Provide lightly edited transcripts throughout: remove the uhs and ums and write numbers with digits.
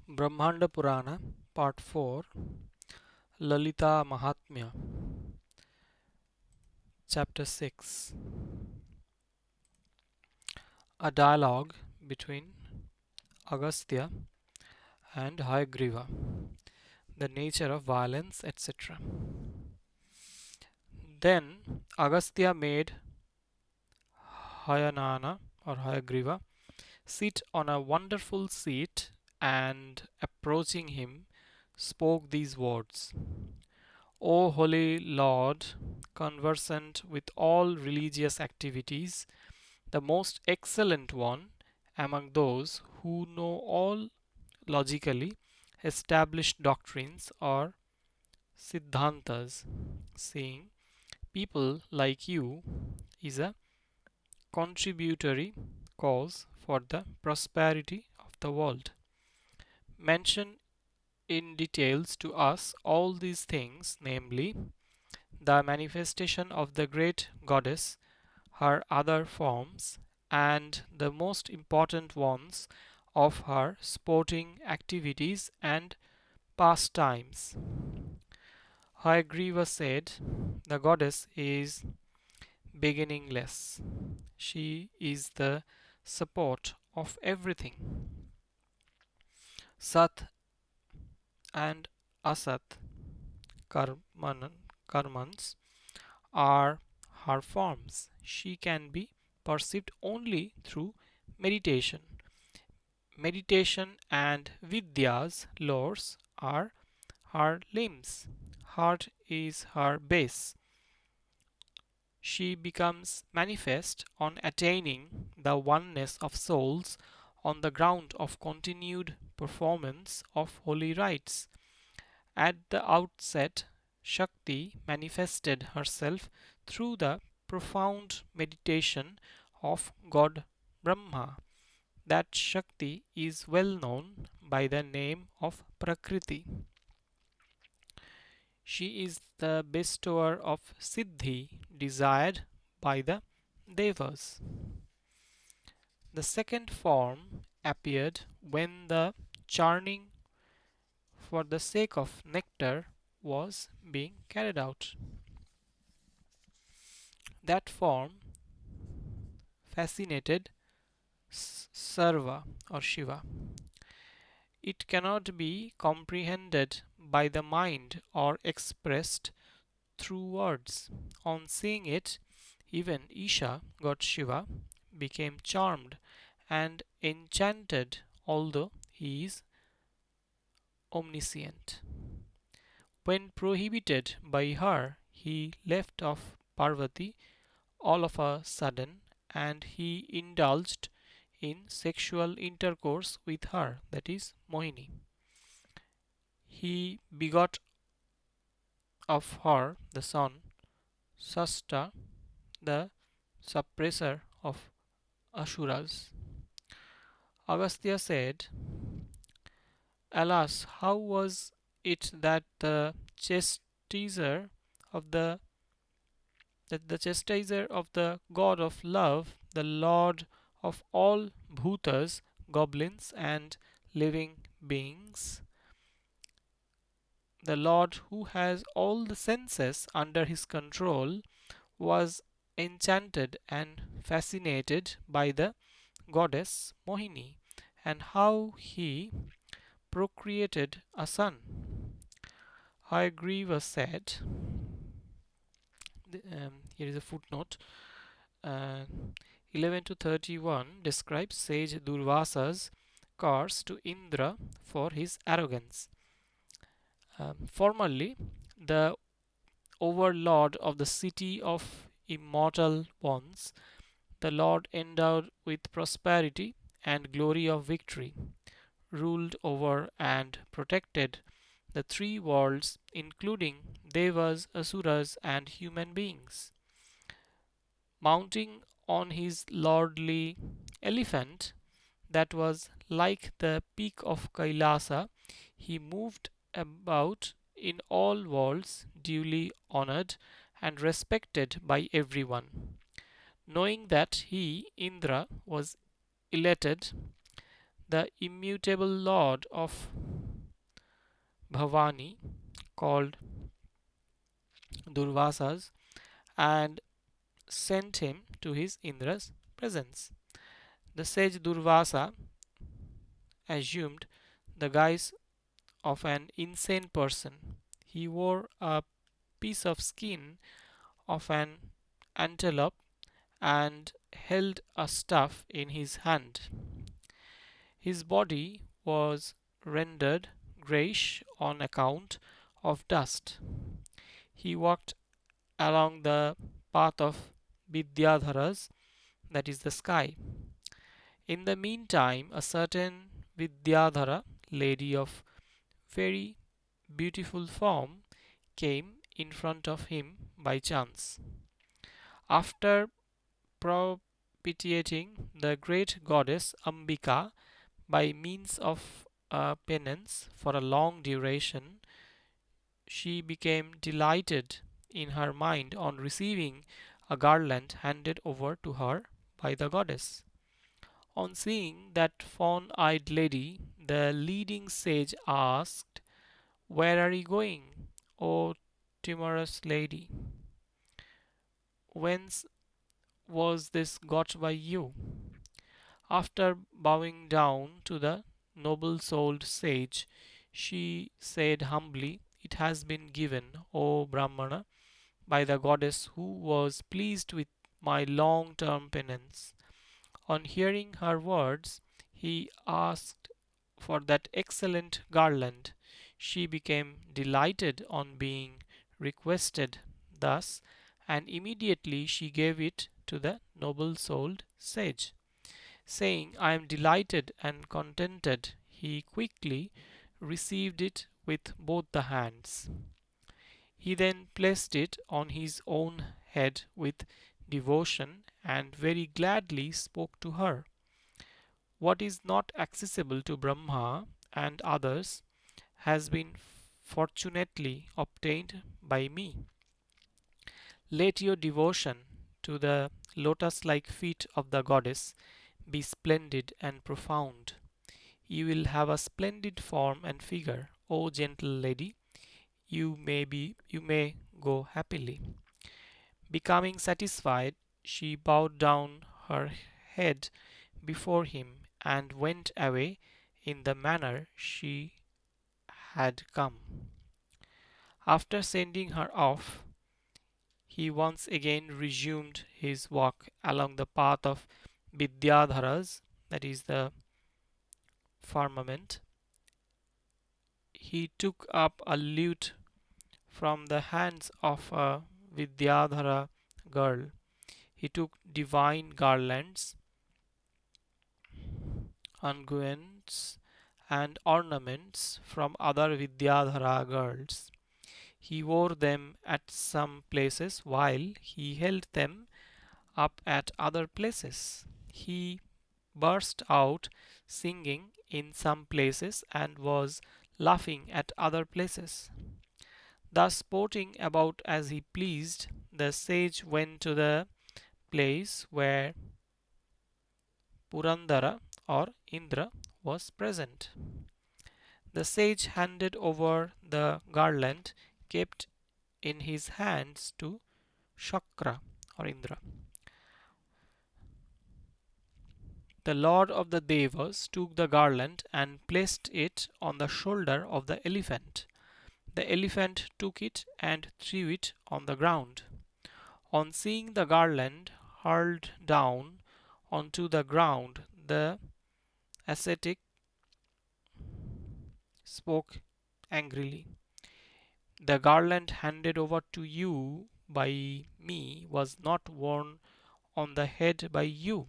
Brahmanda Purana, Part 4, Lalita Mahatmya, Chapter 6. A dialogue between Agastya and Hayagriva, the nature of violence, etc. Then Agastya made Hayanana or Hayagriva sit on a wonderful seat and approaching him spoke these words: O Holy Lord, conversant with all religious activities, the most excellent one among those who know all logically established doctrines or siddhantas, seeing people like you is a contributory cause for the prosperity of the world. Mention in details to us all these things, namely the manifestation of the great goddess, her other forms, and the most important ones of her sporting activities and pastimes. Hayagriva said, the goddess is beginningless. She is the support of everything. Sat and Asat karmans are her forms. She can be perceived only through meditation. Meditation and Vidya's lores are her limbs. Heart is her base. She becomes manifest on attaining the oneness of souls on the ground of continued performance of holy rites. At the outset, Shakti manifested herself through the profound meditation of God Brahma. That Shakti is well known by the name of Prakriti. She is the bestower of Siddhi desired by the Devas. The second form appeared when the churning for the sake of nectar was being carried out. That form fascinated Sarva or Shiva. It cannot be comprehended by the mind or expressed through words. On seeing it, even Isha, god Shiva, became charmed and enchanted, although he is omniscient. When prohibited by her, he left off Parvati all of a sudden, and he indulged in sexual intercourse with her, that is, Mohini. He begot of her the son Sasta, the suppressor of Asuras. Agastya said, alas, how was it that of the the chastiser of the god of love, the lord of all bhutas, goblins, and living beings, the lord who has all the senses under his control, was enchanted and fascinated by the goddess Mohini, and how he procreated a son. Hayagriva said, here is a footnote, uh, 11 to 31 describes sage Durvasa's curse to Indra for his arrogance. Formerly, the overlord of the city of immortal ones, the Lord endowed with prosperity and glory of victory, ruled over and protected the three worlds, including Devas, Asuras, and human beings. Mounting on his lordly elephant, that was like the peak of Kailasa, he moved about in all worlds, duly honored and respected by everyone. Knowing that he, Indra, was elated, The immutable lord of Bhavani called Durvasas and sent him to his Indra's presence. The sage Durvasa assumed the guise of an insane person. He wore a piece of skin of an antelope and held a staff in his hand. His body was rendered greyish on account of dust. He walked along the path of Vidyadharas, that is the sky. In the meantime, a certain Vidyadhara, lady of very beautiful form, came in front of him by chance. After propitiating the great goddess Ambika by means of a penance for a long duration, she became delighted in her mind on receiving a garland handed over to her by the goddess. On seeing that fawn eyed lady, the leading sage asked, "Where are you going, O timorous lady? Whence was this got by you?" After bowing down to the noble souled sage, she said humbly, "It has been given, O Brahmana, by the goddess who was pleased with my long term penance." On hearing her words, he asked for that excellent garland. She became delighted on being requested thus, and immediately she gave it to the noble souled sage. Saying, "I am delighted and contented," he quickly received it with both the hands. He then placed it on his own head with devotion and very gladly spoke to her. "What is not accessible to Brahma and others has been fortunately obtained by me. Let your devotion to the lotus like feet of the goddess be splendid and profound. You will have a splendid form and figure, O gentle lady. You may go happily." Becoming satisfied, she bowed down her head before him and went away in the manner she had come. After sending her off, he once again resumed his walk along the path of Vidyadharas, that is the firmament. He took up a lute from the hands of a Vidyadhara girl. He took divine garlands, unguents, and ornaments from other Vidyadhara girls. He wore them at some places while he held them up at other places. He burst out singing in some places and was laughing at other places. Thus sporting about as he pleased, the sage went to the place where Purandara or Indra was present. The sage handed over the garland kept in his hands to Shakra or Indra. The lord of the Devas took the garland and placed it on the shoulder of the elephant. The elephant took it and threw it on the ground. On seeing the garland hurled down onto the ground, the ascetic spoke angrily. "The garland handed over to you by me was not worn on the head by you.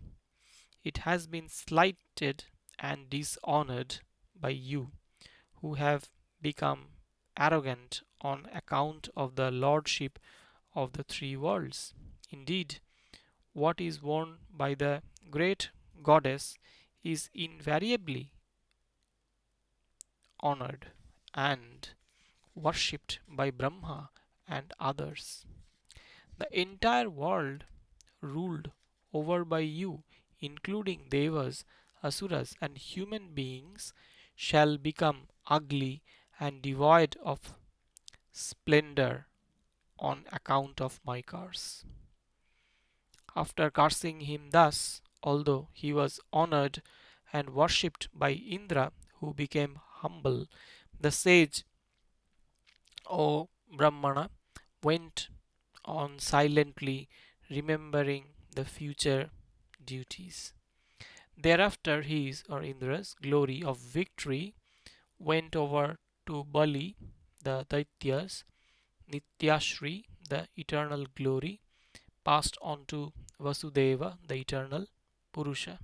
It has been slighted and dishonored by you, who have become arrogant on account of the lordship of the three worlds. Indeed, what is worn by the great goddess is invariably honored and worshipped by Brahma and others. The entire world ruled over by you, including Devas, asuras, and human beings shall become ugly and devoid of splendor on account of my curse. After cursing him thus, although he was honored and worshipped by Indra, who became humble, the sage, O Brahmana, went on silently remembering the future duties. Thereafter his or Indra's glory of victory went over to Bali, the Daityas, Nityashri, the eternal glory, passed on to Vasudeva, the eternal Purusha.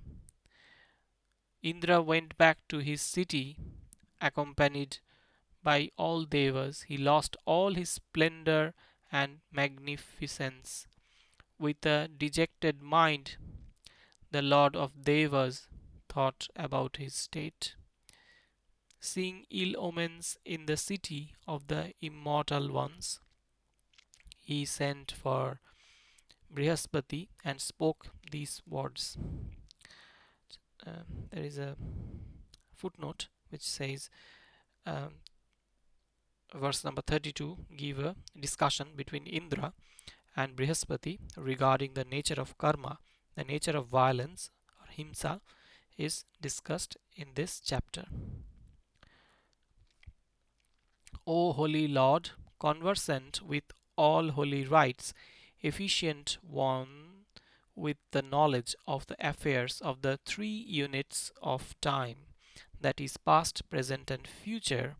Indra went back to his city accompanied by all devas. He lost all his splendor and magnificence. With a dejected mind, the Lord of Devas thought about his state. Seeing ill omens in the city of the immortal ones, he sent for Brihaspati and spoke these words. There is a footnote which says, um, verse number 32 give a discussion between Indra and Brihaspati regarding the nature of karma. The nature of violence or himsa is discussed in this chapter. O Holy Lord, conversant with all holy rites, efficient one with the knowledge of the affairs of the three units of time, that is, past, present, and future,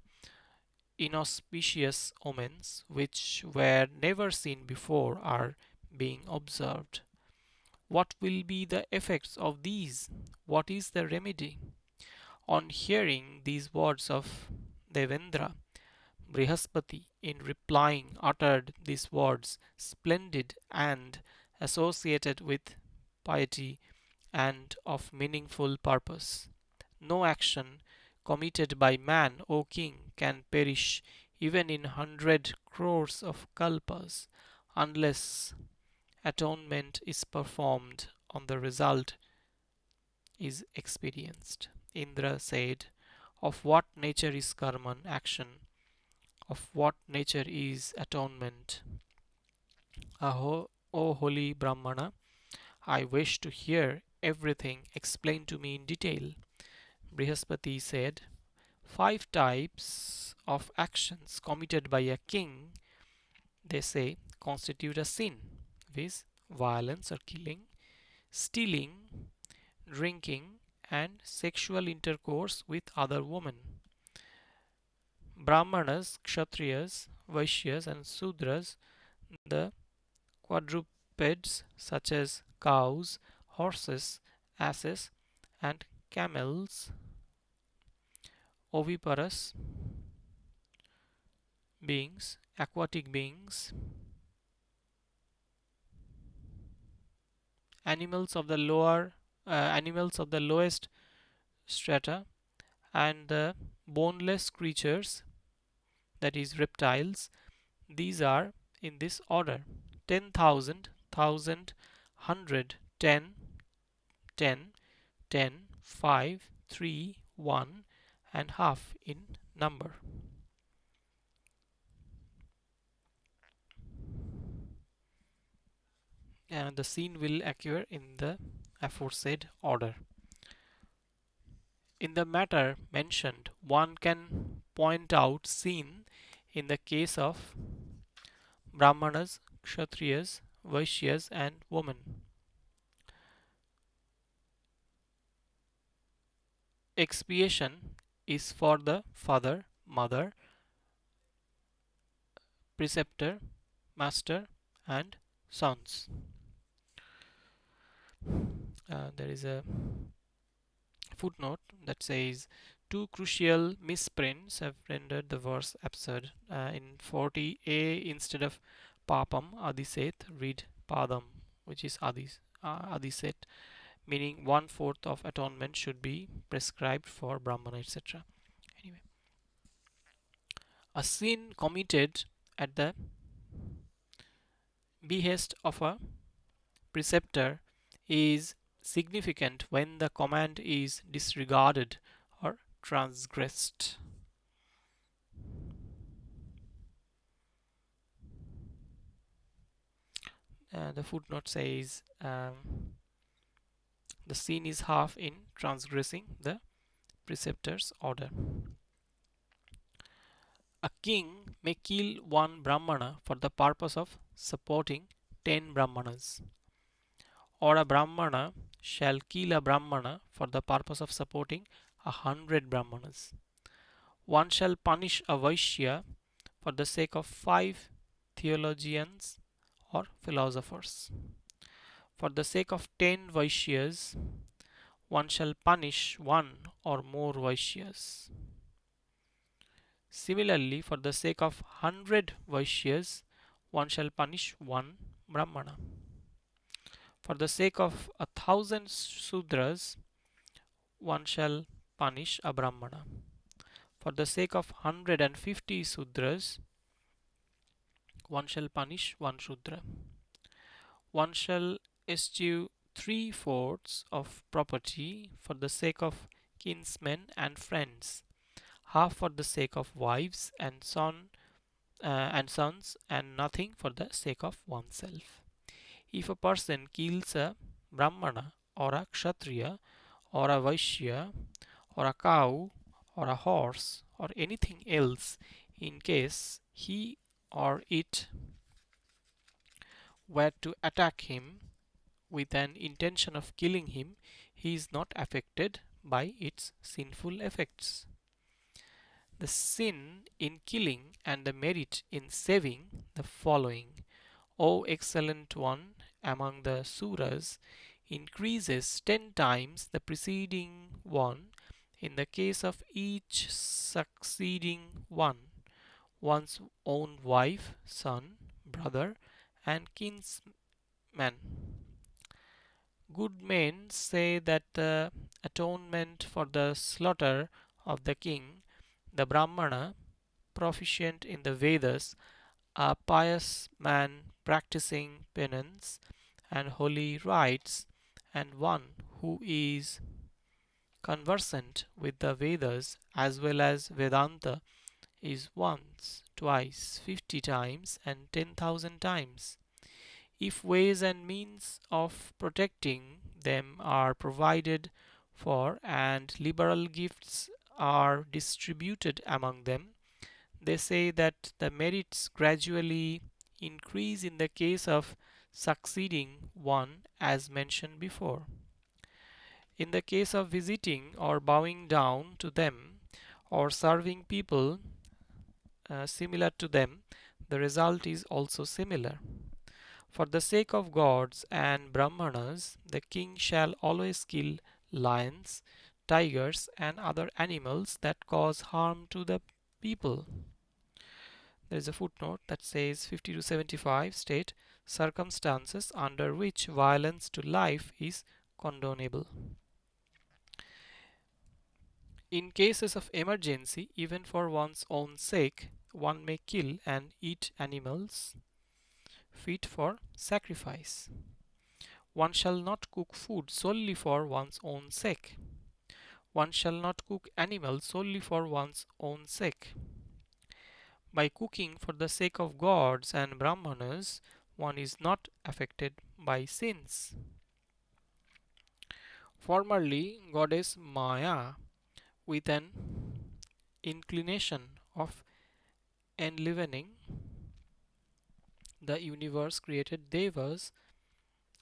inauspicious omens which were never seen before are being observed. What will be the effects of these? What is the remedy? On hearing these words of Devendra, Brihaspati, in replying, uttered these words, splendid and associated with piety and of meaningful purpose. No action committed by man, O king, can perish even in 100 crores of kalpas unless atonement is performed on the result is experienced. Indra said, of what nature is karman, action? Of what nature is atonement? O holy Brahmana, I wish to hear everything explained to me in detail. Brihaspati said, five types of actions committed by a king, they say, constitute a sin, viz., violence or killing, stealing, drinking, and sexual intercourse with other women. Brahmanas, Kshatriyas, Vaishyas, and Sudras, the quadrupeds such as cows, horses, asses, and camels, oviparous beings, aquatic beings, animals of the lowest strata, and the boneless creatures, that is reptiles. These are in this order: 10,000, 1,000, 100, 10, 10, 10, 5, 3, 1, and half in number. And the scene will occur in the aforesaid order. In the matter mentioned, one can point out scene in the case of Brahmanas, Kshatriyas, Vaishyas, and women. Expiation is for the father, mother, preceptor, master, and sons. There is a footnote that says two crucial misprints have rendered the verse absurd. In 40a, instead of papam adiset, read padam, which is adiset, meaning 1/4 of atonement should be prescribed for Brahmana, etc. Anyway, a sin committed at the behest of a preceptor is significant when the command is disregarded or transgressed. The footnote says the sin is half in transgressing the preceptor's order. A king may kill one Brahmana for the purpose of supporting 10 Brahmanas, or a Brahmana shall kill a Brahmana for the purpose of supporting 100 Brahmanas. One shall punish a Vaishya for the sake of 5 theologians or philosophers. For the sake of 10 Vaishyas, one shall punish one or more Vaishyas. Similarly, for the sake of 100 Vaishyas, one shall punish one Brahmana. For the sake of 1,000 Sudras, one shall punish a Brahmana. For the sake of 150 Sudras, one shall punish one Shudra. One shall eschew 3/4 of property for the sake of kinsmen and friends, half for the sake of wives and sons, and nothing for the sake of oneself. If a person kills a Brahmana or a Kshatriya or a Vaishya or a cow or a horse or anything else, in case he or it were to attack him with an intention of killing him, he is not affected by its sinful effects. The sin in killing and the merit in saving the following. O excellent one among the Suras, increases 10 times the preceding one in the case of each succeeding one, one's own wife, son, brother, and kinsman. Good men say that the atonement for the slaughter of the king, the Brahmana, proficient in the Vedas, a pious man practicing penance and holy rites, and one who is conversant with the Vedas as well as Vedanta, is once, twice, 50 times, and 10,000 times. If ways and means of protecting them are provided for and liberal gifts are distributed among them, they say that the merits gradually increase in the case of succeeding one as mentioned before. In the case of visiting or bowing down to them or serving people similar to them, the result is also similar. For the sake of gods and Brahmanas, the king shall always kill lions, tigers, and other animals that cause harm to the people. There is a footnote that says 50 to 75 state circumstances under which violence to life is condonable. In cases of emergency, even for one's own sake, one may kill and eat animals fit for sacrifice. One shall not cook food solely for one's own sake. One shall not cook animals solely for one's own sake. By cooking for the sake of gods and Brahmanas, one is not affected by sins. Formerly, goddess Maya, with an inclination of enlivening the universe, created devas,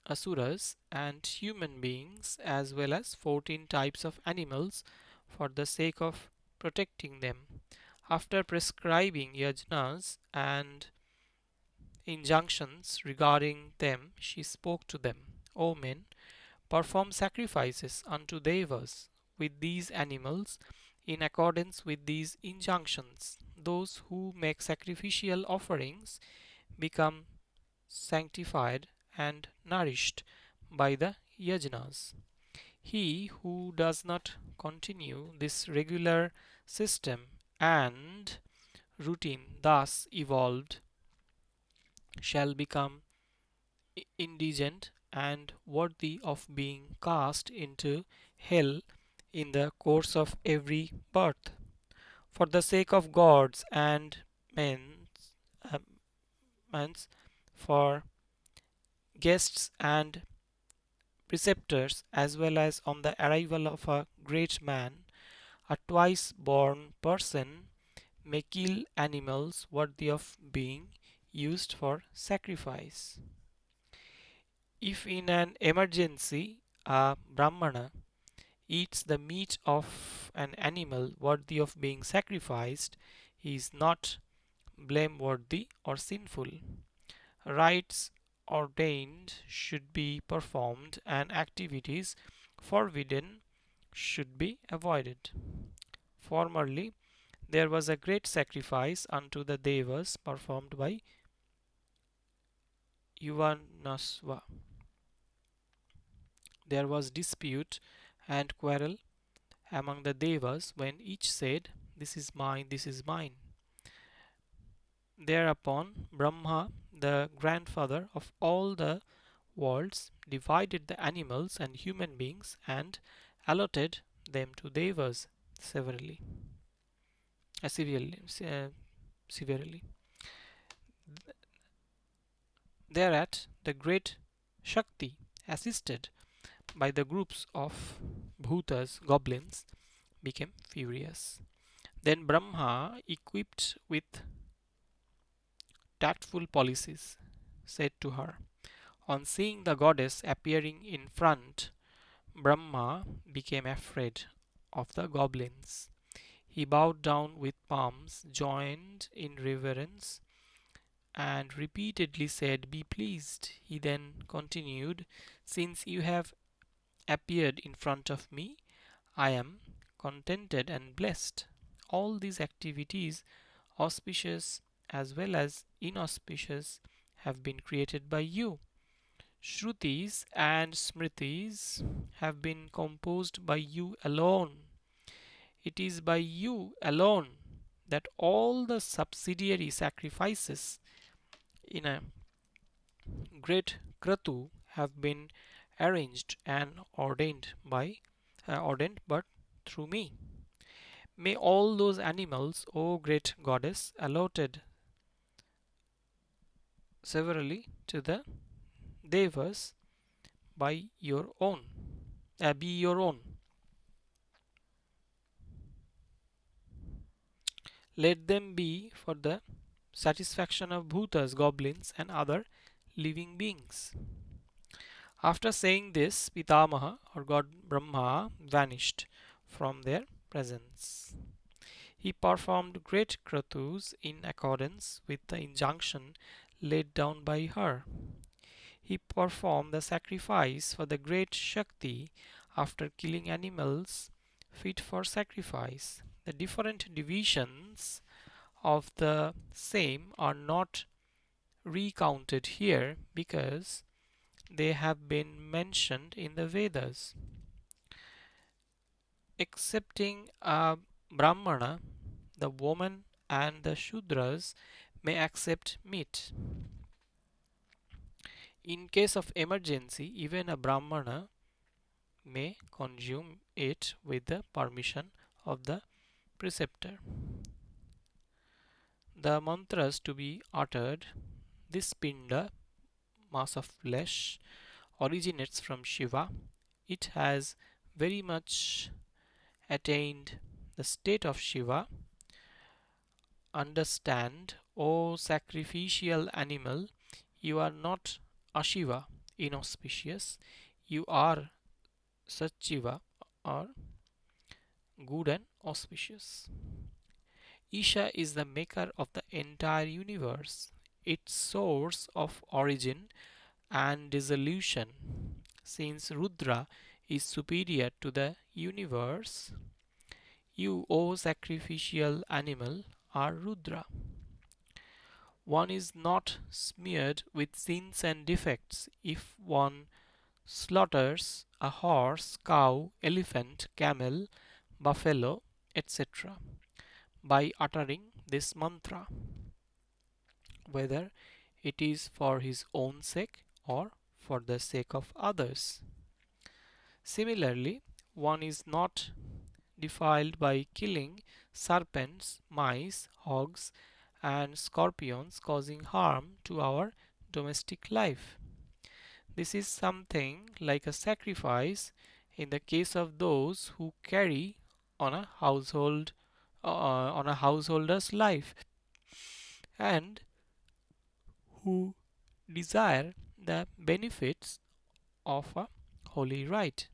asuras, and human beings, as well as 14 types of animals for the sake of protecting them. After prescribing yajnas and injunctions regarding them, she spoke to them, O men, perform sacrifices unto devas with these animals in accordance with these injunctions. Those who make sacrificial offerings become sanctified and nourished by the yajnas. He who does not continue this regular system and routine thus evolved shall become indigent and worthy of being cast into hell in the course of every birth. For the sake of gods and men's, uh, men's, for guests and preceptors, as well as on the arrival of a great man, a twice born person may kill animals worthy of being used for sacrifice. If in an emergency a Brahmana eats the meat of an animal worthy of being sacrificed, he is not blameworthy or sinful. Rites ordained should be performed and activities forbidden should be avoided. Formerly, there was a great sacrifice unto the Devas performed by Yuvanasva. There was dispute and quarrel among the Devas when each said, "This is mine, this is mine." Thereupon Brahma, the grandfather of all the worlds, divided the animals and human beings and allotted them to Devas severally. Severely, severely. Thereat, the great Shakti, assisted by the groups of Bhutas, goblins, became furious. Then Brahma, equipped with tactful policies, said to her, on seeing the goddess appearing in front, Brahma became afraid of the goblins. He bowed down with palms joined in reverence and repeatedly said, "Be pleased." He then continued, "Since you have appeared in front of me, I am contented and blessed. All these activities, auspicious as well as inauspicious, have been created by you. Shrutis and Smritis have been composed by you alone. It is by you alone that all the subsidiary sacrifices in a great kratu have been arranged and ordained but through me. May all those animals, O great goddess, allotted severally to the devas by your own be your own. Let them be for the satisfaction of bhutas, goblins, and other living beings." After saying this, Pitamaha or God Brahma vanished from their presence. He performed great kratus in accordance with the injunction laid down by her. He performed the sacrifice for the great Shakti after killing animals fit for sacrifice. The different divisions of the same are not recounted here because they have been mentioned in the Vedas. Excepting a Brahmana, the woman and the Shudras may accept meat. In case of emergency, even a Brahmana may consume it with the permission of the preceptor. The mantras to be uttered, this pinda, mass of flesh, originates from Shiva. It has very much attained the state of Shiva. Understand, O sacrificial animal, you are not Ashiva, inauspicious. You are Sachiva, or good and auspicious. Isha is the maker of the entire universe, its source of origin and dissolution. Since Rudra is superior to the universe, you, O sacrificial animal, are Rudra. One is not smeared with sins and defects if one slaughters a horse, cow, elephant, camel, buffalo, etc. by uttering this mantra, whether it is for his own sake or for the sake of others. Similarly, one is not defiled by killing serpents, mice, hogs, and scorpions causing harm to our domestic life. This is something like a sacrifice in the case of those who carry on a householder's life and who desire the benefits of a holy rite.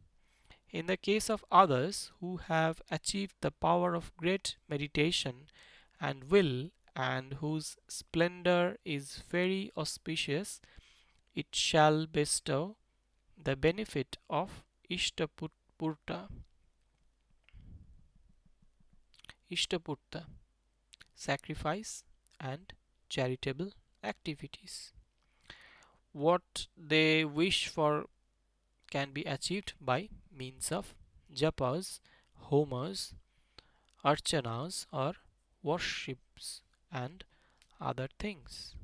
In the case of others who have achieved the power of great meditation and will and whose splendor is very auspicious, it shall bestow the benefit of Ishtapurta, Ishtapurta, sacrifice and charitable activities. What they wish for can be achieved by means of japas, homas, archanas, or worships and other things.